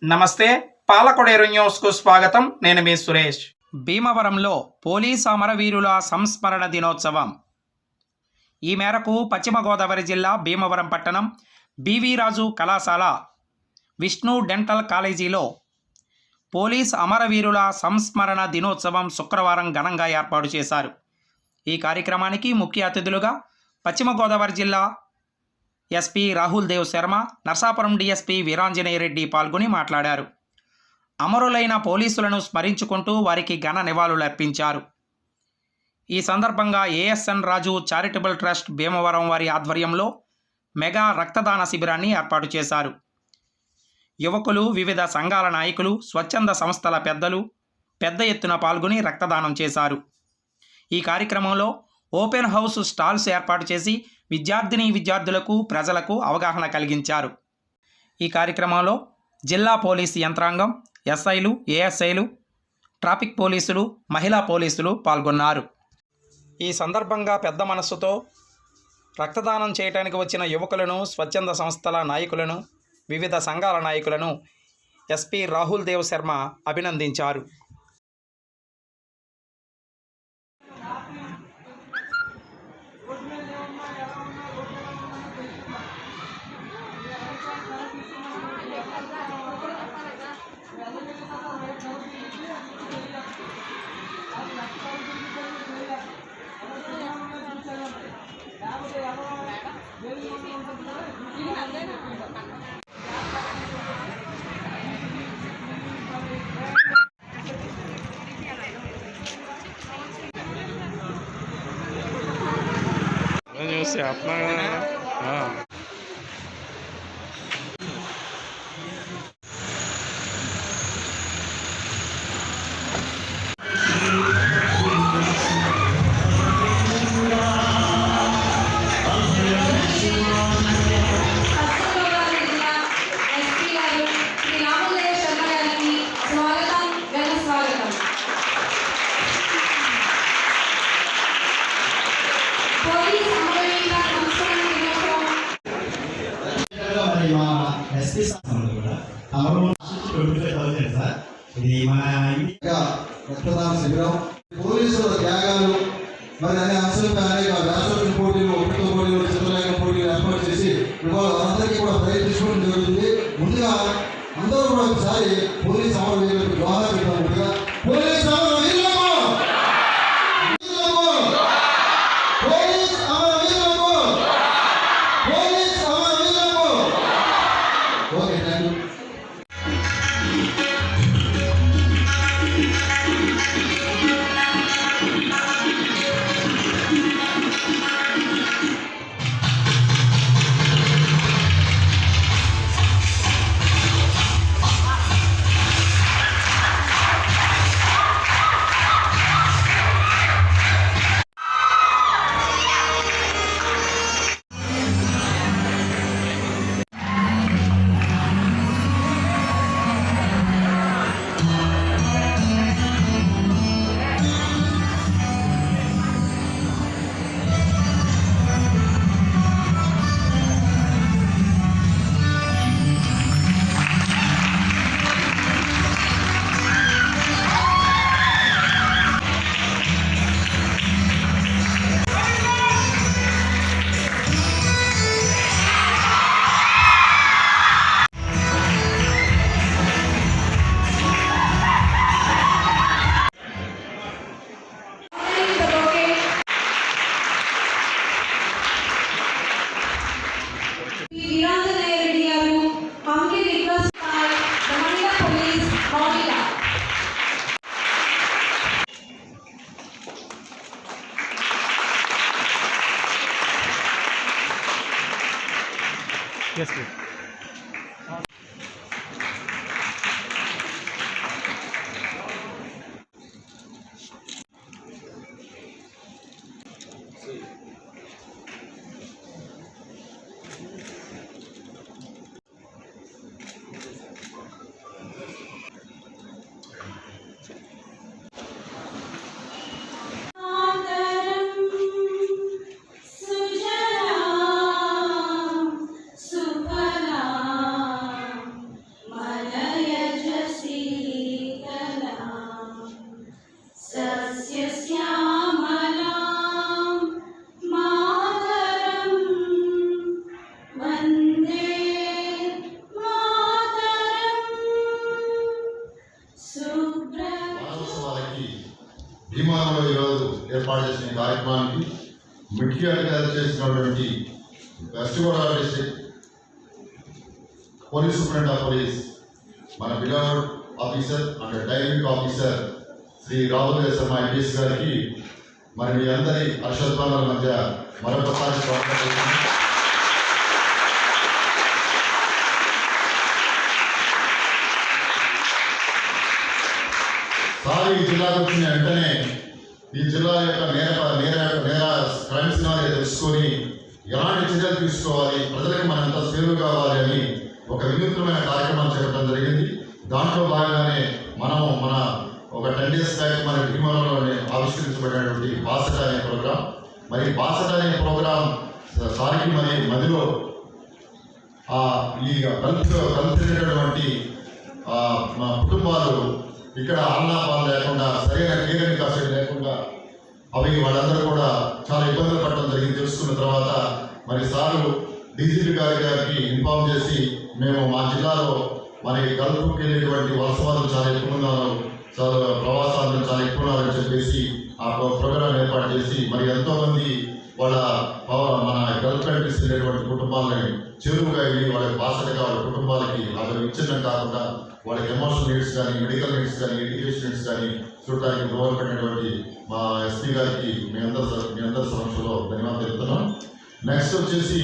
నమస్తే, పాలకొడేరు న్యూస్ కు స్వాగతం. నేను మీ సురేష్. భీమవరంలో పోలీస్ అమరవీరుల సంస్మరణ దినోత్సవం. ఈ మేరకు పశ్చిమ గోదావరి జిల్లా భీమవరం పట్టణం బివి రాజు కళాశాల విష్ణు డెంటల్ కాలేజీలో పోలీస్ అమరవీరుల సంస్మరణ దినోత్సవం శుక్రవారం ఘనంగా ఏర్పాటు చేశారు. ఈ కార్యక్రమానికి ముఖ్య అతిథులుగా పశ్చిమ గోదావరి జిల్లా ఎస్పీ రాహుల్ దేవ్ శర్మ, నర్సాపురం డిఎస్పీ వీరాంజనేయ రెడ్డి పాల్గొని మాట్లాడారు. అమరులైన పోలీసులను స్మరించుకుంటూ వారికి ఘన నివాళులర్పించారు. ఈ సందర్భంగా ఏఎస్ఎన్ రాజు చారిటబుల్ ట్రస్ట్ భీమవరం వారి ఆధ్వర్యంలో మెగా రక్తదాన శిబిరాన్ని ఏర్పాటు చేశారు. యువకులు, వివిధ సంఘాల నాయకులు, స్వచ్ఛంద సంస్థల పెద్దలు పెద్ద ఎత్తున పాల్గొని రక్తదానం చేశారు. ఈ కార్యక్రమంలో ఓపెన్ హౌస్ స్టాల్స్ ఏర్పాటు చేసి విద్యార్థులకు, ప్రజలకు అవగాహన కలిగించారు. ఈ కార్యక్రమంలో జిల్లా పోలీసు యంత్రాంగం, ఎస్ఐలు, ఏఎస్ఐలు, ట్రాఫిక్ పోలీసులు, మహిళా పోలీసులు పాల్గొన్నారు. ఈ సందర్భంగా పెద్ద మనస్సుతో రక్తదానం చేయడానికి వచ్చిన యువకులను, స్వచ్ఛంద సంస్థల నాయకులను, వివిధ సంఘాల నాయకులను ఎస్పీ రాహుల్ దేవ్ శర్మ అభినందించారు. से अपना हाँ ఇది మన రక్తదాన శిబిరం, పోలీసుల త్యాగాలు, మరి అనే అంశాలపై అనేక వ్యాసోత్సవ పోటీలు, వక్తృత్వ పోటీలు, చిత్రలేఖన పోటీలు ఏర్పాటు చేసి అందరికీ కూడా ప్రయత్నించుకోవడం జరుగుతుంది. ముందుగా అందరూ కూడా ఒకసారి పోలీస్ అమరవీరులకు జోహార్ చెప్పాలి. పోలీస్ అమరవీరులకు, పోలీస్ అమరవీరులకు, పోలీస్ అమరవీరులకు. Okay, thank you. Yes, please. కార్యక్రమానికి ముఖ్య అతిథిగా చేసినటువంటి west Godavari district police superintendent of police మన beloved officer and direct officer Shri Rahul Sharma IPS గారికి మరి మీ అందరి హర్షోద్వాల మధ్య మరొకసారి స్వాగతం చేస్తున్నాను. సార్ ఈ జిల్లాకు వచ్చిన వెంటనే ఈ జిల్లా యొక్క నేర క్రైమ్స్ తెలుసుకొని ఎలాంటి చర్యలు తీసుకోవాలి, ప్రజలకు మనం ఎంత సేవ కావాలి అని ఒక వినూత్నమైన కార్యక్రమం చేపట్టడం జరిగింది. దాంట్లో భాగంగానే మనం ఒక 10 days బ్యాక్ మన భీమవరంలోనే ఆవిష్కరించబడినటువంటి బాసట అనే ప్రోగ్రాం. మరి బాసట అనే ప్రోగ్రాం సారికి మరి మధ్యలో ఈ కలిసినటువంటి మా కుటుంబాలు ఇక్కడ ఆలనాపాలు లేకుండా సరైన కేర్ కాసేపు లేకుండా అవి వాళ్ళందరూ కూడా చాలా ఇబ్బందులు పడడం జరిగింది. తెలుసుకున్న తర్వాత మరి సారు డీజీపీ గారికి ఇన్ఫార్మ్ చేసి మేము మా జిల్లాలో మరి గల్ఫ్కి వెళ్ళేటువంటి వలసవాదులు చాలా ఎక్కువ ఉన్నారు, చాలా ప్రవాసాలు చాలా ఎక్కువ ఉన్నారని చెప్పేసి ఆ ప్రోగ్రాం ఏర్పాటు చేసి మరి ఎంతోమంది వాళ్ళ మన గల్ఫ్ కంట్రీస్ వెళ్ళేటువంటి కుటుంబాలని చెరువుగా వెళ్ళి వాళ్ళకి బాసటగా వాళ్ళ కుటుంబాలకి అవి విచ్ఛిన్నం కాకుండా వాళ్ళకి ఎమోషనల్ నీడ్స్ కానీ, మెడికల్ నీడ్స్ కానీ, ఎడ్యుకేషన్ నీడ్స్ కానీ చూడటానికి దోహదపడినటువంటి మా ఎస్పీ గారికి మీ అందరి సమక్షంలో ధన్యవాదాలు తెలుపుతున్నాం. నెక్స్ట్ వచ్చేసి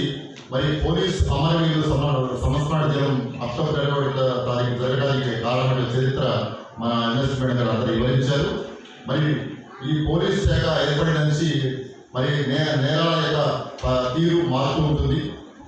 మరి పోలీస్ అమరవీరుల సంస్మరణ దినం అక్టోబర్ 21వ తారీఖు జరగడానికి కారణమైన చరిత్ర మన ఎన్ఎస్ మేడం గారు అందరూ వివరించారు. మరి ఈ పోలీస్ శాఖ ఏర్పడిన నుంచి మరి నేరాల యొక్క తీరు మారుతూ ఉంటుంది.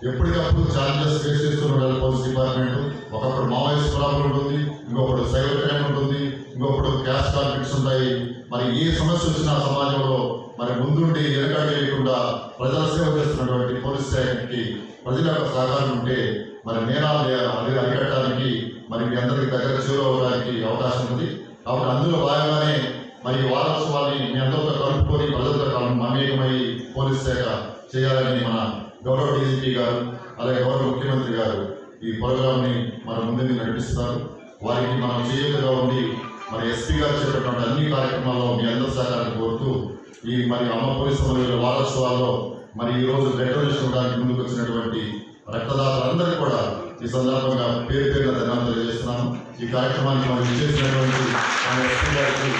ఎప్పటికప్పుడు ఛాలెంజెస్ ఫేస్ చేస్తున్నారు పోలీస్ డిపార్ట్మెంట్. ఒకప్పుడు మావోయిస్ట్ ప్రాబ్లం ఉంటుంది, ఇంకొకటి సైబర్ క్రైమ్ ఉంటుంది, ఇంకొకటి క్యాస్ట్ కాన్ఫ్లిక్ట్స్ ఉంటాయి. మరి ఏ సమస్య వచ్చినా సమాజంలో మరి ముందుండి వెనకాడి లేకుండా ప్రజల సేవ చేస్తున్నటువంటి పోలీస్ శాఖకి ప్రజల యొక్క సహకారం ఉంటే మరి నేరాలు అరికట్టడానికి మరి మీ అందరికీ దగ్గర చేరువడానికి అవకాశం ఉంది. కాబట్టి అందులో భాగంగానే మరి వారోత్సవాన్ని మీ అందరితో కలుపుకొని ప్రజలతో మమేకమై పోలీస్ శాఖ చేయాలని మన గౌరవ డీజీపీ గారు అలాగే గౌరవ ముఖ్యమంత్రి గారు ఈ ప్రోగ్రాంని మన ముందుకు నడిపిస్తున్నారు. వారికి మనం చేయూతగా ఉండి మరి ఎస్పీ గారు చెప్పినటువంటి అన్ని కార్యక్రమాల్లో మీ అందరి సహకారాన్ని కోరుతూ ఈ మరి అమ్మ పోలీస్ అమరవీరుల వారోత్సవాల్లో మరి ఈరోజు బ్లడ్ డొనేషన్ ఇవ్వడానికి ముందుకు వచ్చినటువంటి రక్తదాతలందరికీ కూడా ఈ సందర్భంగా పేరు ధన్యవాదాలు తెలియజేస్తున్నాను. ఈ కార్యక్రమానికి మనం చేసినటువంటి మన ఎస్పీ గారికి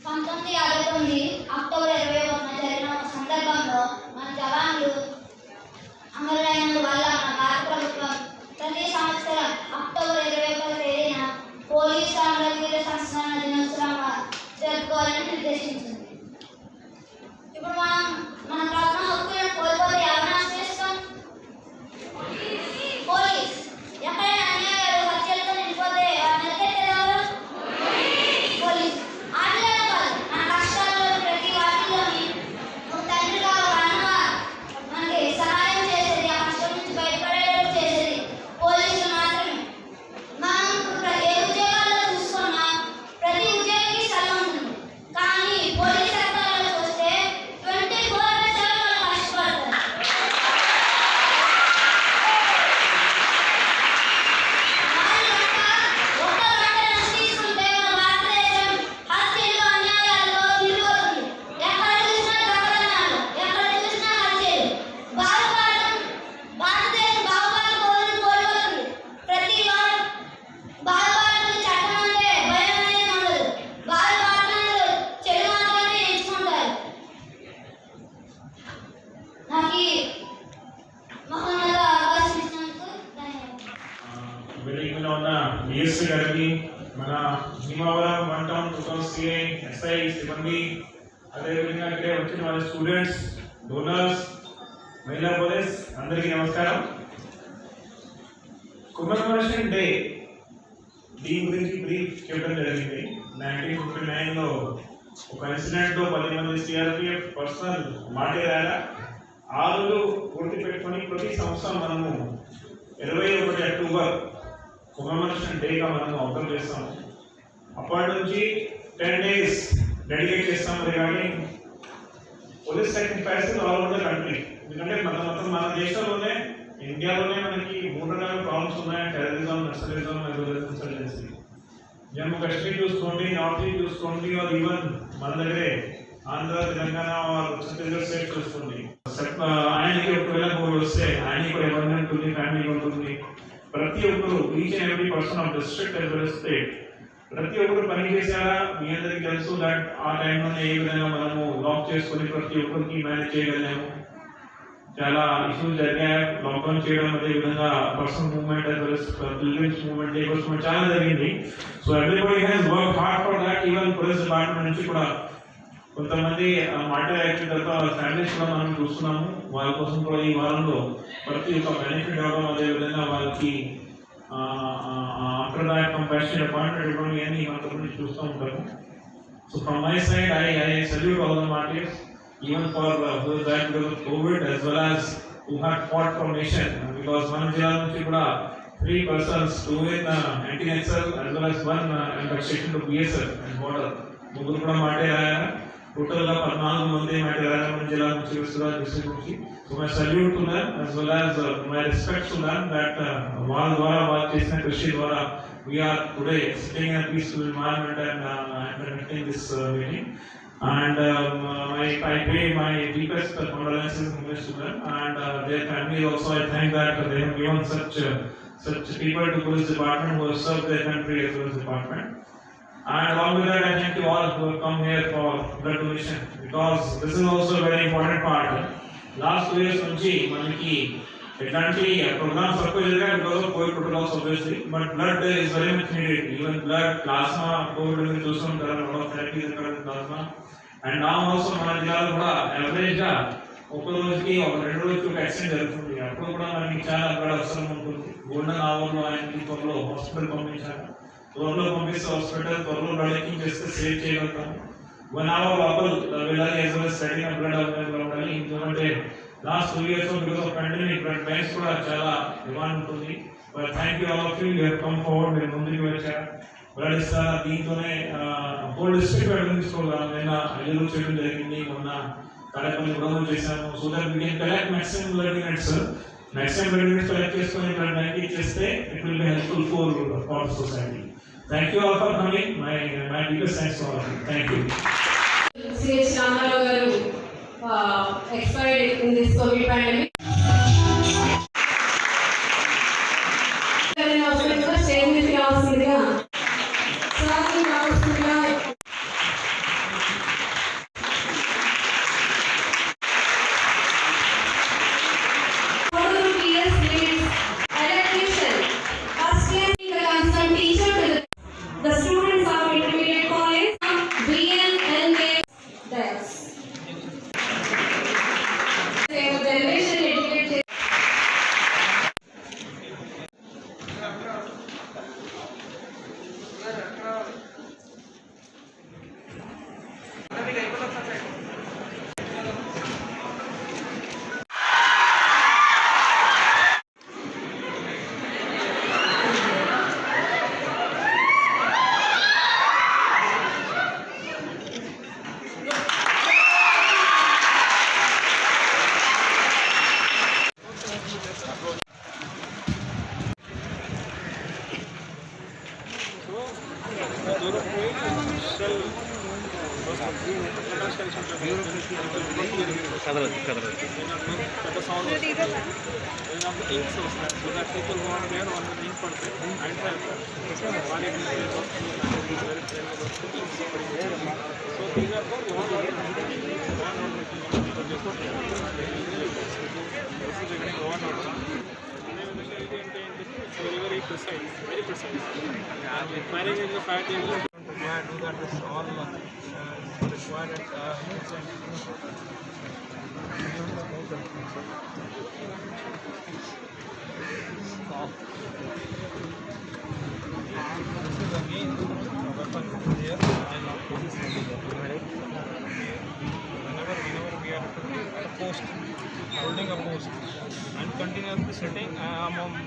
1959 అక్టోబర్ 21న జరిగిన ఒక సందర్భంలో మన జవాన్లు అమరులైనందు వల్ల మన భారత ప్రభుత్వం ప్రతి సంవత్సరం అక్టోబర్ 21వ తేదీన పోలీసు అమరవీరుల సంస్మరణ దినోత్సవంగా జరుపుకోవాలని నిర్దేశించింది. ఇప్పుడు మన ప్రథమ హక్కులను కోల్పోతే ఎవరు నాశనం చేస్తాం? పోలీస్. ఎక్కడైనా అన్యాయాలు హత్యలతో నిండిపోతే నరికెత్తేవారు పోలీస్. ఆటలే కాదు, మన కష్టాల్లో ప్రతి వాటిలోని ఒక తండ్రిగా ఒక అన్నగా మనకి సహాయం చేసేది, ఆ కష్టం నుంచి బయటపడేటట్టు చేసేది పోలీసులు మాత్రమే. మనం ఏ ఉద్యోగాల్లో చూసుకున్నా ప్రతి ఉద్యోగికి స్థలం ఉంటుంది, కానీ పోలీస్ సెక్టార్లో చూస్తే 24/7 వాళ్ళు కష్టపడతారు. ఒక్క గంట రెస్ట్ తీసుకుంటే మన భారతదేశం హత్యలు అన్యాయాలతో నిండిపోతుంది. ఎక్కడ చూసినా దొంగతనాలు, ఎక్కడ చూసినా హత్యలు. భారతదేశం బాగుపడని కోల్పోతుంది. ప్రతి వారు బాగుపడని చట్టం అంటే భయం అనేది ఉండదు. బాగుపడని చెడు మాత్రమే ఎంచుకుంటారు. నాకు ఈ మహోన్నత అవకాశం ఇచ్చినందుకు ధన్యవాదాలు. బిల్డింగ్లో ఉన్న డిఎస్పీ గారికి, మన భీమవరం 1 టౌన్ 2 సిఐ ఎస్ఐ సిబ్బంది, అదేవిధంగా ఇక్కడ వచ్చిన వాళ్ళ స్టూడెంట్స్, డోనర్స్, మహిళా పోలీస్ అందరికీ నమస్కారం. కమెమరేషన్ డే దీని గురించి బ్రీఫ్ చెప్పడం జరిగింది. 1959లో ఒక ఇన్సిడెంట్లో 10 మంది సిఆర్పిఎఫ్ పర్సనల్ మాటేరాగా ఆ రోజు పూర్తి పెట్టుకొని ప్రతి సంవత్సరం మనము 21 అక్టోబర్ కమెమరేషన్ డేగా మనము అబ్జర్వ్ చేస్తాము. అప్పటి నుంచి 10 days డెడికేట్ చేస్తాం regarding police sacrifice all over the country. ఎందుకంటే మన దేశంలోనే, ఇండియాలోనే మనకి 3 రకాల ప్రాబ్లమ్స్ ఉన్నాయి: terrorism, naxalism, insurgency. Jammu Kashmir చూసుకోండి, నార్త్ ఈస్ట్ చూసుకోండి, और ఈవెన్ మన దగ్గరే ఆంధ్ర తెలంగాణ और ఛత్తీస్గఢ్ స్టేట్ చూసుకోండి. ఆయనకి ఒకవేళ కోవిడ్ వస్తే ఆయనకి కూడా ఎవరైనా ఉంటుంది, ఫ్యామిలీ ఉంటుంది. ప్రతి ఒక్కరు each and every person of district as well as state ప్రతి ఒక్కరు పని చేశారా. మీ అందరికీ తెలుసు దట్ ఆ టైంలోనే ఏ విధంగా మనము లాక్ చేసుకుని ప్రతి ఒక్కరికి మేనేజ్ చేయగలిగాము. చాలా ఇష్యూస్ జరిగాయి. లాక్డౌన్ చేయడం అదే విధంగా personal movement as well as pilgrims movement, labours movement చాలా జరిగింది. So everybody has work hard for that. Even police department నుంచి కూడా కొంతమంది మాటలు అయిన తర్వాత వాళ్ళ ఫ్యామిలీస్ కూడా మనం చూస్తున్నాము. వాళ్ళ కోసం కూడా ఈ వారంలో ప్రతి ఒక్క బెనిఫిట్ అవ్వడం, అదేవిధంగా వాళ్ళకి ఆఫ్టర్ దాట్ కంపాషన్ అపాయింట్మెంట్ ఇవ్వడం ఇవన్నీ మన తరఫు నుంచి చూస్తూ ఉంటాము. So from my side I salute all the martyrs, even for those that because of COVID as well as who had fought for nation, because one జిల్లా నుంచి కూడా 3 persons, 2 in anti-nexal as well as 1 in protection to BSF and border. ముగ్గురు కూడా మాటే రాయారు. Total గా 14 మంది మాటే రాయారు మన జిల్లా నుంచి, విశ్వరాజ్ డిస్ట్రిక్ట్ నుంచి. So my salute to them as well as my respect to them that వాళ్ళ ద్వారా వాళ్ళు చేసిన కృషి ద్వారా we are today sitting in a peaceful environment and conducting this meeting. And I pay my deepest condolences to them and their family also. I thank that they have given such people to police department who have served their country as well as department. And along with that, I thank you all who have come here for blood donation, because this is also a very important part. Last 2 years nunchi manaki elanti programs akku jariga because of COVID protocols obviously, but blood is very much needed. Even blood, plasma, COVID ni చూస్తుంటారు, lot of therapies are plasma. And నా also మన జిల్లాలో కూడా average గా ఒక రోజుకి ఒక 2 రోజుకి ఒక యాక్సిడెంట్ జరుగుతుంది. అప్పుడు కూడా మనకి చాలా బ్లడ్ అవసరం ఉంటుంది. గోల్డెన్ అవర్లో ఆయనకి త్వరలో హాస్పిటల్ పంపించాలి. త్వరలో పంపిస్తే హాస్పిటల్ త్వరలో బ్లడ్ ఎక్కింగ్ చేస్తే సేవ్ చేయగలుగుతాము. 1 hour లోపల వెళ్ళాలి, యాజ్ వెల్ స్టడీగా బ్లడ్ అవైలబుల్ ఉండాలి. ఎందుకంటే last 2 years because of pandemic blood banks కూడా చాలా డిమాండ్ ఉంటుంది. But thank you all of you have come forward. మీరు ముందుకు వచ్చారు, బ్లడ్ ఇస్తారా. దీంతోనే హోల్ డిస్ట్రిక్ట్ తీసుకోగలం. నిన్న అయ్యూరు చేయడం జరిగింది, మొన్న కార్యక్రమం కూడా చేశాము. So that we can collect maximum blood units. Maximum blood units collect చేసుకొని బ్లడ్ బ్యాంక్ ఇచ్చేస్తే it will be helpful for society. Thank you all for coming. My biggest thanks to all of you. Thank you. C.H. Ramarao garu expired in this COVID pandemic. Very precise. Managing the fact is do that is all required This is again a weapon here. I will not put this whenever we are at a post, holding a post and continuously sitting,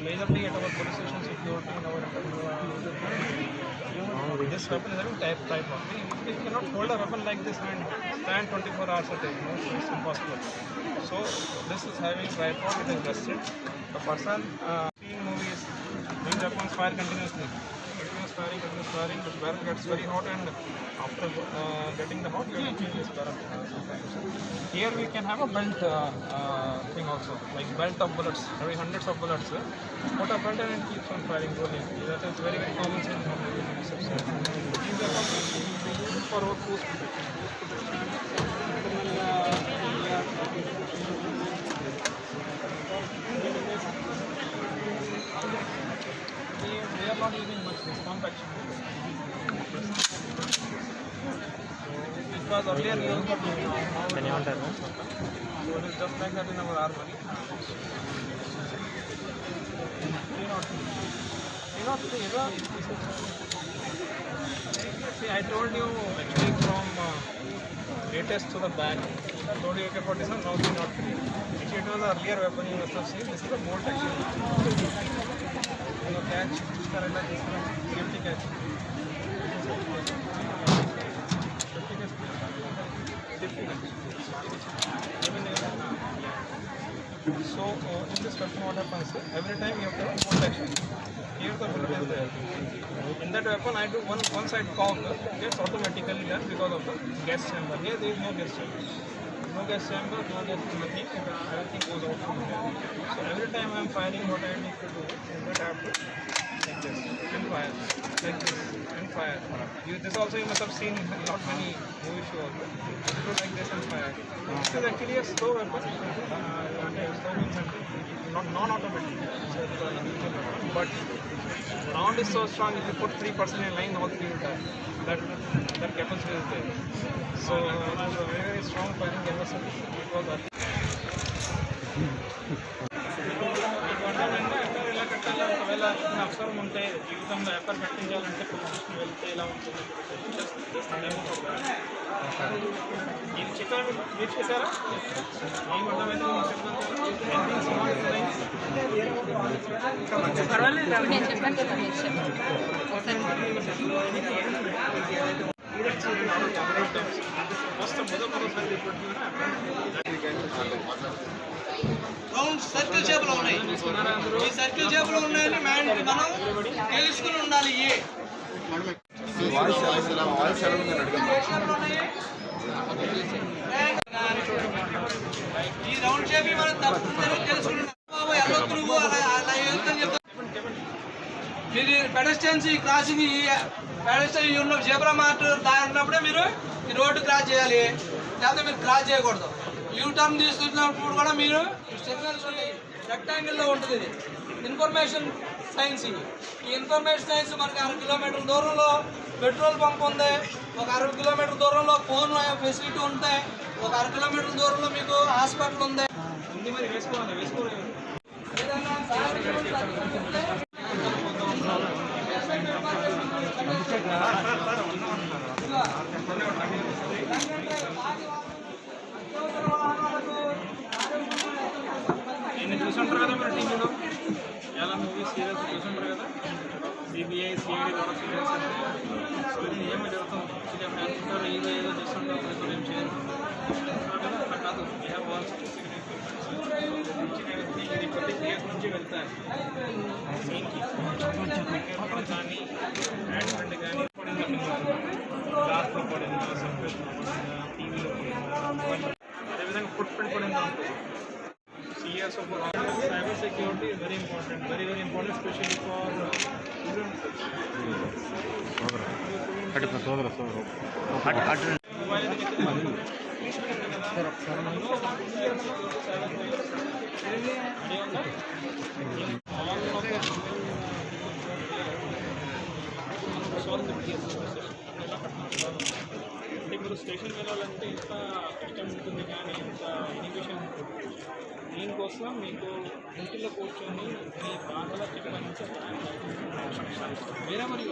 majorly at our police station security in our this weapon is having type of. We cannot hold a weapon like this and stand 24 hours a day. No, so it's impossible. So this is having tripod. It is rested. The person seeing movies, doing weapons fire continuously. firing, this barrel gets very hot, and after getting the hot, we will change this barrel. Here we can have a belt thing also, like belt of bullets, every hundreds of bullets. Put a belt and it keeps on firing rolling. That is very, very common thing. These are used for our post they are not using much this compaction. It was earlier used for so it is just like that in our armory. See, I told you actually from latest to the back. I told you AK-47, now it's not 3. Actually, it was earlier weapon you must have seen. This is a bolt actually. Catch, safety catch. So in this weapon what happens, every time you have to bolt action. Here the bullet is there. In that weapon I do one side cock gets automatically done because of the gas chamber. Here there is no gas chamber. No gas chamber, no gas, nothing. Everything goes out from here. So every time I am firing, what I need to do is that I have to like this and fire, like this and fire. This also you must have seen not many movie shows. You do like this and fire. This is actually a slow weapon, not non-automatic, but round is so strong. If you put 3 person in line, all 3 will die. That capacity is there. So it was a very, very strong firing capacity. It was ఒకవేళ అవసరం ఉంటే జీవితంలో ఎక్కడ కట్టించాలంటే position వెళ్తే ఇలా ఉంటుంది. ఇది చెప్పాను, మీరు చేశారా? ఏం అర్థమైంది రౌండ్ సర్కిల్ షేప్లో ఉన్నాయి. ఈ సర్కిల్ షేప్లో ఉన్నాయని మనం తెలుసుకుని ఉండాలి. ఈ రౌండ్ షేప్ మనం తప్పుతుందని తెలుసుకుని ఎల్లొద్దు అలా ఏదని చెప్తాను. మీరు పెడస్టెన్స్ క్రాసింగ్ పెడస్టెన్ ఉన్న జేబ్రా మార్ట్ దాటినప్పుడే మీరు ఈ రోడ్డు క్రాస్ చేయాలి, లేకపోతే మీరు క్రాస్ చేయకూడదు. యూ టర్న్ తీసుకున్నప్పుడు కూడా మీరు సిగ్నల్స్ రెక్టాంగిల్లో ఉంటుంది. ఇది ఇన్ఫర్మేషన్ సైన్స్. ఈ ఇన్ఫర్మేషన్ సైన్స్ మనకి 60 కిలోమీటర్ల దూరంలో పెట్రోల్ పంప్ ఉంది, ఒక 60 కిలోమీటర్ల దూరంలో ఫోన్ ఫెసిలిటీ ఉంటాయి, ఒక 60 కిలోమీటర్ల దూరంలో మీకు హాస్పిటల్ ఉంది. మరి వేసుకోవాలి నేను చూసుంటారు కదా మరి టీవీలో చాలా మూవీస్ సీరియల్స్ చూసుంటారు కదా, సిబిఐ సిఐడి ద్వారా సీరియల్స్ అంటే. సో ఇది ఏమో జరుగుతాం యాక్చువల్లీ అప్పుడు అనుకుంటారు ఏదో ఏదో చేస్తుంటారు, ఏం చేయరు అట్లా కాదు. ఇది ప్రతి ప్లేస్ నుంచి వెళ్తారు సీన్కి కానీ యాక్సిడెంట్ కానీ గ్లాస్లో పడిందా, సబ్జెక్ట్లో పడిందా, టీవీలో పడిందా, అదేవిధంగా ఫుట్ ప్రింట్ పడిందా ఉంటుంది. CS of cyber security is very important, very, very important, especially for children. ఇప్పుడు స్టేషన్ వెళ్ళాలంటే ఇంత కష్టం ఉంటుంది, కానీ ఇంత ఇన్హిబిషన్ ఉంటుంది. దీనికోసం మీకు ఇంటిలో కూర్చొని మీ బాధల చెప్పడానికి వేరే మరి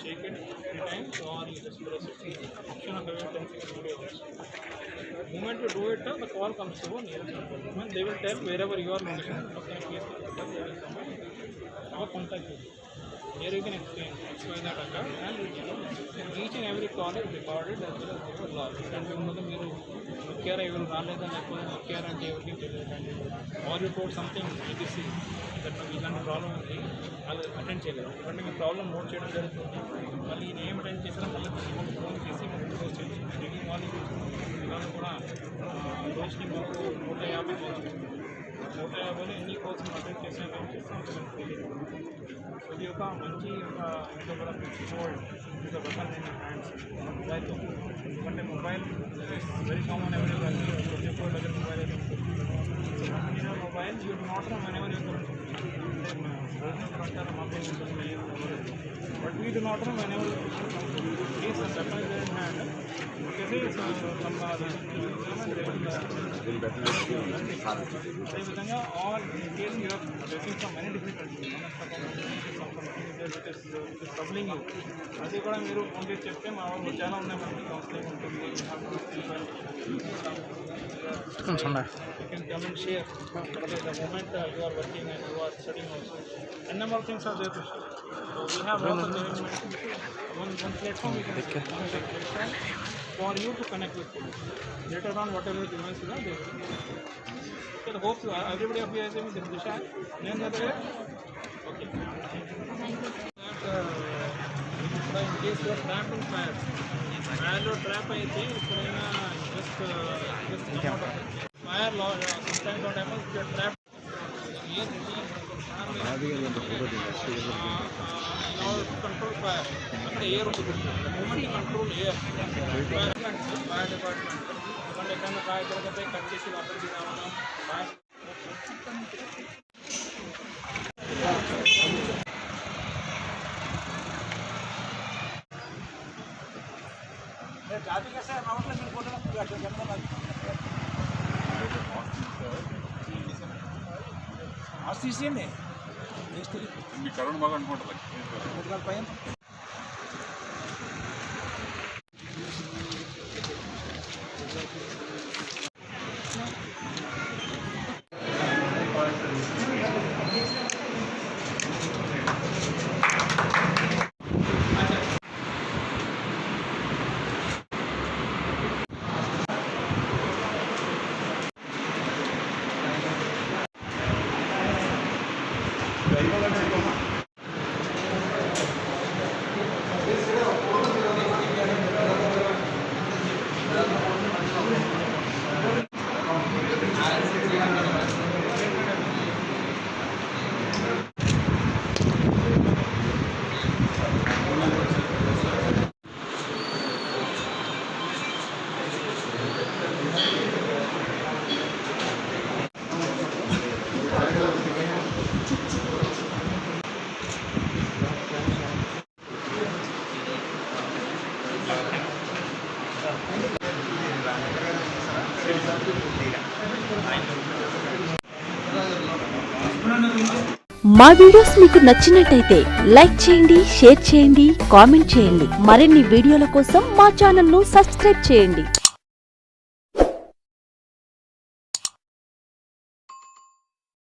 Sheikh it 3 times or you just press it. Option of having 10 seconds video. The moment you do it, the call comes to a nearest number. They will tell wherever you are located. They will have a contact with you. Here you can explain XYZ and each and every call is recorded as well as they were logged. And మీరు నొక్కారా ఎవరు రాలేదా లేకపోతే నొక్కారా అంటే ఎవరికి తెలియదండి. Are you told something ETC that నాకు ఇలాంటి problem ఉంది వాళ్ళు అటెండ్ చేయలేదు. ఎందుకంటే మీ ప్రాబ్లం నోట్ చేయడం జరుగుతుంది. మళ్ళీ నేను ఏం అటెండ్ చేసినా మళ్ళీ ఫోన్ చేసి మనం క్లోజ్ చేసి డైలీ మార్నింగ్ ఇవాళ కూడా రోజుకి మాకు 150 కాల్స్ 150లో ఎన్ని కాల్స్ అటెండ్ చేసినా ఇది ఒక మంచి ఇంట్లో కూడా ఇది ఒక వెపన్ ఇన్ హ్యాండ్స్ మొబైల్తో. ఎందుకంటే మొబైల్ వెరీ కామన్ అవైలబుల్ ప్రతి ఒక్కరి దగ్గర మొబైల్ అయితే ఉంటుంది. Mobile you not know whenever you అంటారు మాకు ఉంటుంది but we do not know whenever is weapon in hand అదేవిధంగా all in case you are facing from many difficulties troubling you అది కూడా మీరు ఫోన్ చేసి చెప్తే మా వాళ్ళు చాలా ఉన్నాయి మనకి కౌన్సిలింగ్ ఉంటుంది. You can come and share the moment you are working and you are studying also. A number of things are there to share. So we have lots of arrangements. One platform we can platform for you to connect with police. Later on, whatever demands you are, they will. So the hope everybody of you is in Disha. Then the other. Okay. That in case you are trapped in fire. Fire trap అయితే ఎప్పుడైనా just come out of it. Fire law sometimes what happens if you are trapped in order to control fire అక్కడ air ఉంటుంది. The moment you control air fire department ఎందుకంటే ఎక్కడైనా fire దొరికితే cut చేసి water తీరామన్నా fire తీసేయండి మీ corona బాగా అనుకుంటుంది పైన మా వీడియోస్ మీకు నచ్చినట్టయితే లైక్ చేయండి, షేర్ చేయండి, కామెంట్ చేయండి. మరిన్ని వీడియోల కోసం మా ఛానల్ ను సబ్స్క్రైబ్ చేయండి.